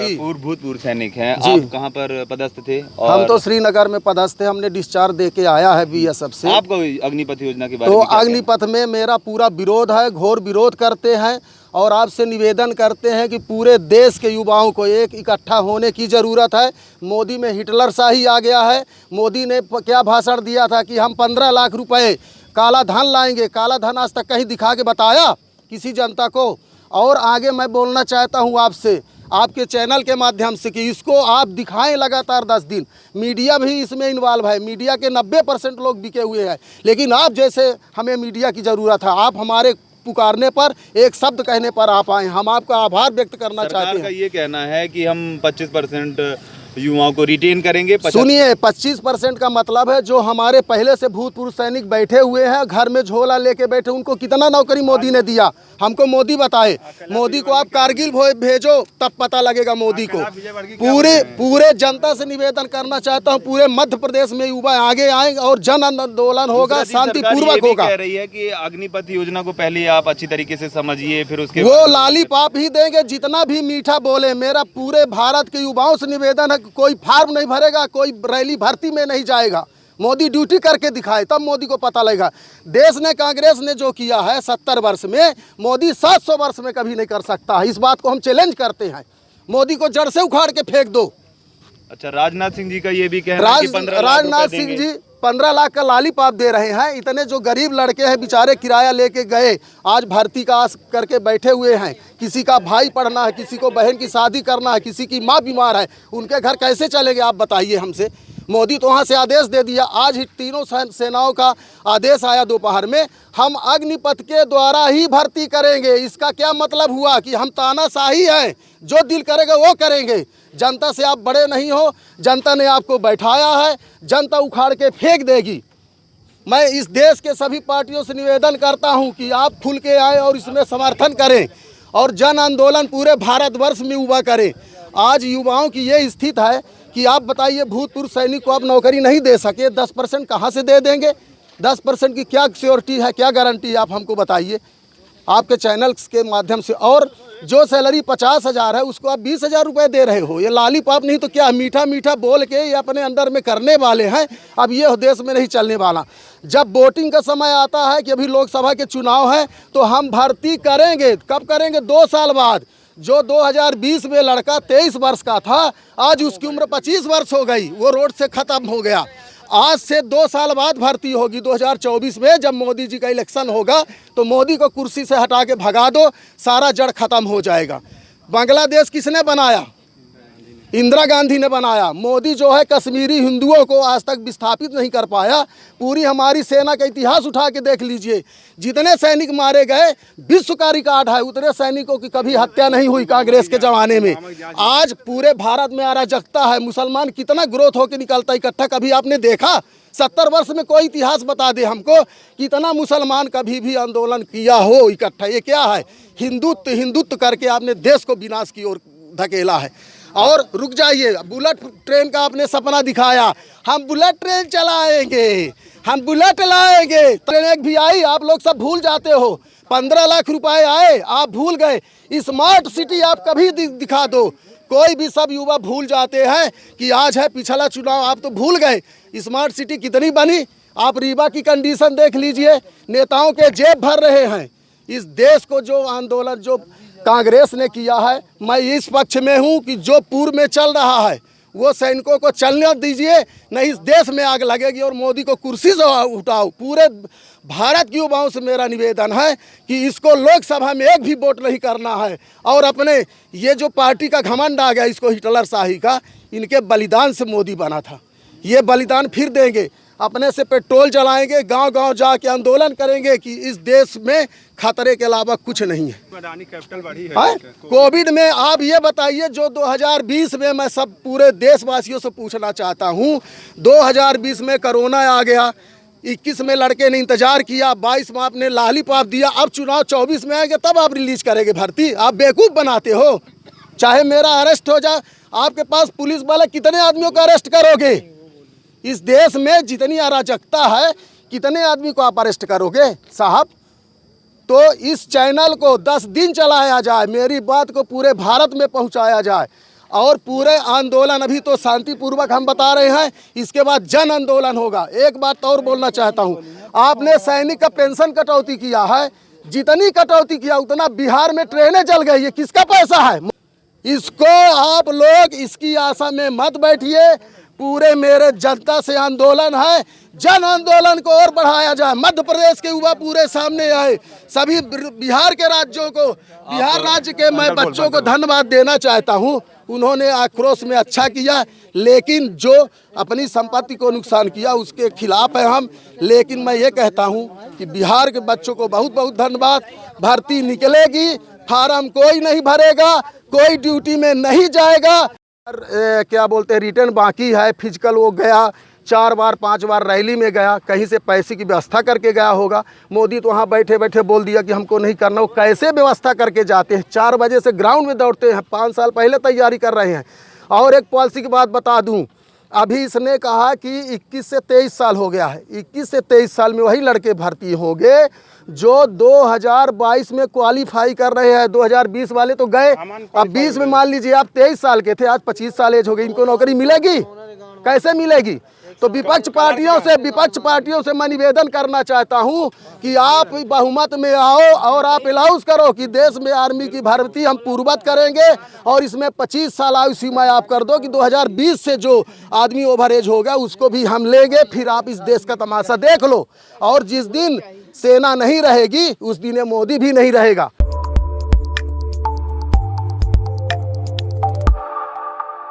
भूतपूर्व सैनिक हैं। आप कहाँ पर पदस्थ थे? और हम तो श्रीनगर में पदस्थ थे। हमने डिस्चार्ज दे के आया है बीएसएफ से। आपको अग्निपथ योजना के बारे तो में क्या अग्निपथ में मेरा पूरा विरोध है, घोर विरोध करते हैं और आपसे निवेदन करते हैं कि पूरे देश के युवाओं को एक इकट्ठा होने की ज़रूरत है। मोदी में हिटलर शाही आ गया है। मोदी ने क्या भाषण दिया था कि हम 15 लाख रुपए काला धन लाएंगे। काला धन आज तक कहीं दिखा के बताया किसी जनता को? और आगे मैं बोलना चाहता हूँ आपसे, आपके चैनल के माध्यम से, कि इसको आप दिखाएं लगातार 10 दिन। मीडिया भी इसमें इन्वॉल्व है। मीडिया के 90% लोग बिके हुए हैं, लेकिन आप जैसे हमें मीडिया की ज़रूरत है। आप हमारे पुकारने पर, एक शब्द कहने पर आप आए। हम आपका आभार व्यक्त करना चाहते हैं। सरकार का ये कहना है कि हम 25% युवाओं को रिटेन करेंगे। सुनिए, 25% का मतलब है जो हमारे पहले से भूतपूर्व सैनिक बैठे हुए हैं, घर में झोला लेके बैठे, उनको कितना नौकरी मोदी ने दिया? हमको मोदी बताए। मोदी को आप कारगिल भेजो, तब पता लगेगा मोदी को। पूरे जनता से निवेदन करना चाहता हूँ, पूरे मध्य प्रदेश में युवा आगे आएंगे और जन आंदोलन होगा, शांतिपूर्वक होगा। कह रही है कि अग्निपथ योजना को पहले आप अच्छी तरीके से समझिए, फिर उसके वो लॉलीपॉप ही देंगे जितना भी मीठा बोले। मेरा पूरे भारत के युवाओं से निवेदन है, कोई फार्म नहीं भरेगा, कोई रैली भर्ती में नहीं जाएगा। मोदी ड्यूटी करके दिखाए, तब मोदी को पता लगेगा। देश ने, कांग्रेस ने जो किया है 70 वर्ष में, मोदी 700 वर्ष में कभी नहीं कर सकता है। इस बात को हम चैलेंज करते हैं। मोदी को जड़ से उखाड़ के फेंक दो। अच्छा, राजनाथ सिंह जी का ये भी कहना है कि 15 लाख राजनाथ सिंह जी 15 लाख का लॉलीपॉप दे रहे हैं। इतने जो गरीब लड़के हैं बेचारे, किराया लेके गए, आज भर्ती का आस करके बैठे हुए हैं। किसी का भाई पढ़ना है, किसी को बहन की शादी करना है, किसी की माँ बीमार है, उनके घर कैसे चलेंगे आप बताइए हमसे? मोदी तो वहाँ से आदेश दे दिया। आज ही तीनों सेनाओं का आदेश आया दोपहर में, हम अग्निपथ के द्वारा ही भर्ती करेंगे। इसका क्या मतलब हुआ कि हम तानाशाही हैं, जो दिल करेगा वो करेंगे। जनता से आप बड़े नहीं हो, जनता ने आपको बैठाया है, जनता उखाड़ के फेंक देगी। मैं इस देश के सभी पार्टियों से निवेदन करता हूं कि आप खुल के आए और इसमें समर्थन करें और जन आंदोलन पूरे भारतवर्ष में युवा करें। आज युवाओं की ये स्थिति है कि आप बताइए, भूतपूर्व सैनिक को आप नौकरी नहीं दे सके, 10% कहाँ से दे देंगे? 10% की क्या श्योरिटी है, क्या गारंटी है, आप हमको बताइए आपके चैनल्स के माध्यम से। और जो सैलरी 50,000 है उसको आप 20,000 रुपये दे रहे हो। ये लॉलीपॉप नहीं तो क्या? मीठा मीठा बोल के ये अपने अंदर में करने वाले हैं। अब ये देश में नहीं चलने वाला। जब वोटिंग का समय आता है कि अभी लोकसभा के चुनाव है, तो हम भर्ती करेंगे। कब करेंगे? 2 साल बाद। जो 2020 में लड़का 23 वर्ष का था, आज उसकी उम्र 25 वर्ष हो गई, वो रोड से ख़त्म हो गया। आज से 2 साल बाद भर्ती होगी 2024 में। जब मोदी जी का इलेक्शन होगा तो मोदी को कुर्सी से हटा के भगा दो, सारा जड़ खत्म हो जाएगा। बांग्लादेश किसने बनाया? इंदिरा गांधी ने बनाया। मोदी जो है कश्मीरी हिंदुओं को आज तक विस्थापित नहीं कर पाया। पूरी हमारी सेना का इतिहास उठा के देख लीजिए, जितने सैनिक मारे गए, विश्व का रिकॉर्ड है। उतने सैनिकों की कभी हत्या नहीं हुई कांग्रेस के जमाने में। आज पूरे भारत में अराजकता है। मुसलमान कितना ग्रोथ होकर निकलता इकट्ठा, कभी आपने देखा? 70 वर्ष में कोई इतिहास बता दे हमको, कितना मुसलमान कभी भी आंदोलन किया हो इकट्ठा? ये क्या है? हिंदुत्व करके आपने देश को विनाश की ओर धकेला है। और रुक जाइए, बुलेट ट्रेन का आपने सपना दिखाया, हम बुलेट ट्रेन चलाएंगे, हम बुलेट लाएंगे। ट्रेन एक भी आई, आप लोग सब भूल जाते हो। 15 लाख रुपए आए, आप भूल गए। स्मार्ट सिटी आप कभी दिखा दो, कोई भी, सब युवा भूल जाते हैं कि आज है पिछला चुनाव, आप तो भूल गए। स्मार्ट सिटी कितनी बनी? आप रीवा की कंडीशन देख लीजिए, नेताओं के जेब भर रहे हैं। इस देश को जो आंदोलन जो कांग्रेस ने किया है, मैं इस पक्ष में हूं कि जो पूर्व में चल रहा है वो सैनिकों को चलने दीजिए, नहीं इस देश में आग लगेगी और मोदी को कुर्सी से उठाओ। पूरे भारत के युवाओं से मेरा निवेदन है कि इसको लोकसभा में एक भी वोट नहीं करना है। और अपने ये जो पार्टी का घमंड आ गया, इसको हिटलर शाही का, इनके बलिदान से मोदी बना था। ये बलिदान फिर देंगे। अपने से पेट्रोल जलाएंगे, गांव-गांव जाके आंदोलन करेंगे कि इस देश में खतरे के अलावा कुछ नहीं है। कैपिटल बढ़ी है। कोविड में आप ये बताइए, जो 2020 में, मैं सब पूरे देशवासियों से पूछना चाहता हूँ, 2020 में कोरोना आ गया, 21 में लड़के ने इंतजार किया, 22 में आपने लॉलीपॉप दिया, अब चुनाव 24 में आएंगे तब आप रिलीज करेंगे भर्ती? आप बेवकूफ़ बनाते हो। चाहे मेरा अरेस्ट हो जाए, आपके पास पुलिस वाले कितने आदमियों को अरेस्ट करोगे? इस देश में जितनी अराजकता है, कितने आदमी को आप अरेस्ट करोगे साहब? तो इस चैनल को 10 दिन चलाया जाए, मेरी बात को पूरे भारत में पहुंचाया जाए। और पूरे आंदोलन अभी तो शांतिपूर्वक हम बता रहे हैं, इसके बाद जन आंदोलन होगा। एक बात और बोलना चाहता हूँ, आपने सैनिक का पेंशन कटौती किया है, जितनी कटौती किया उतना बिहार में ट्रेनें जल गई, ये किसका पैसा है? इसको आप लोग इसकी आशा में मत बैठिए। पूरे मेरे जनता से आंदोलन है, जन आंदोलन को और बढ़ाया जाए। मध्य प्रदेश के युवा पूरे सामने आए, सभी बिहार के राज्यों को, बिहार राज्य के मैं बच्चों को धन्यवाद देना चाहता हूं। उन्होंने आक्रोश में अच्छा किया, लेकिन जो अपनी संपत्ति को नुकसान किया उसके खिलाफ है हम। लेकिन मैं ये कहता हूं कि बिहार के बच्चों को बहुत बहुत धन्यवाद। भर्ती निकलेगी, फार्म कोई नहीं भरेगा, कोई ड्यूटी में नहीं जाएगा। क्या बोलते हैं, रिटर्न बाकी है, फिजिकल वो गया 4 बार 5 बार रैली में गया, कहीं से पैसे की व्यवस्था करके गया होगा। मोदी तो वहाँ बैठे बैठे बोल दिया कि हमको नहीं करना। वो कैसे व्यवस्था करके जाते हैं? 4 बजे से ग्राउंड में दौड़ते हैं, 5 साल पहले तैयारी कर रहे हैं। और एक पॉलिसी की बात बता दूं, अभी इसने कहा कि 21 से 23 साल हो गया है, 21 से 23 साल में वही लड़के भर्ती होंगे जो 2022 में क्वालिफाई कर रहे हैं। 2020 वाले तो गए, अब 20 में मान लीजिए आप 23 साल के थे, आज 25 साल एज हो गई, इनको नौकरी मिलेगी? कैसे मिलेगी? तो विपक्ष पार्टियों से मैं निवेदन करना चाहता हूं कि आप बहुमत में आओ और आप अलाउंस करो कि देश में आर्मी की भर्ती हम पूर्ववत करेंगे, और इसमें 25 साल आयु सीमा आप कर दो कि 2020 से जो आदमी ओवर एज होगा उसको भी हम लेंगे। फिर आप इस देश का तमाशा देख लो। और जिस दिन सेना नहीं रहेगी उस दिन ये मोदी भी नहीं रहेगा।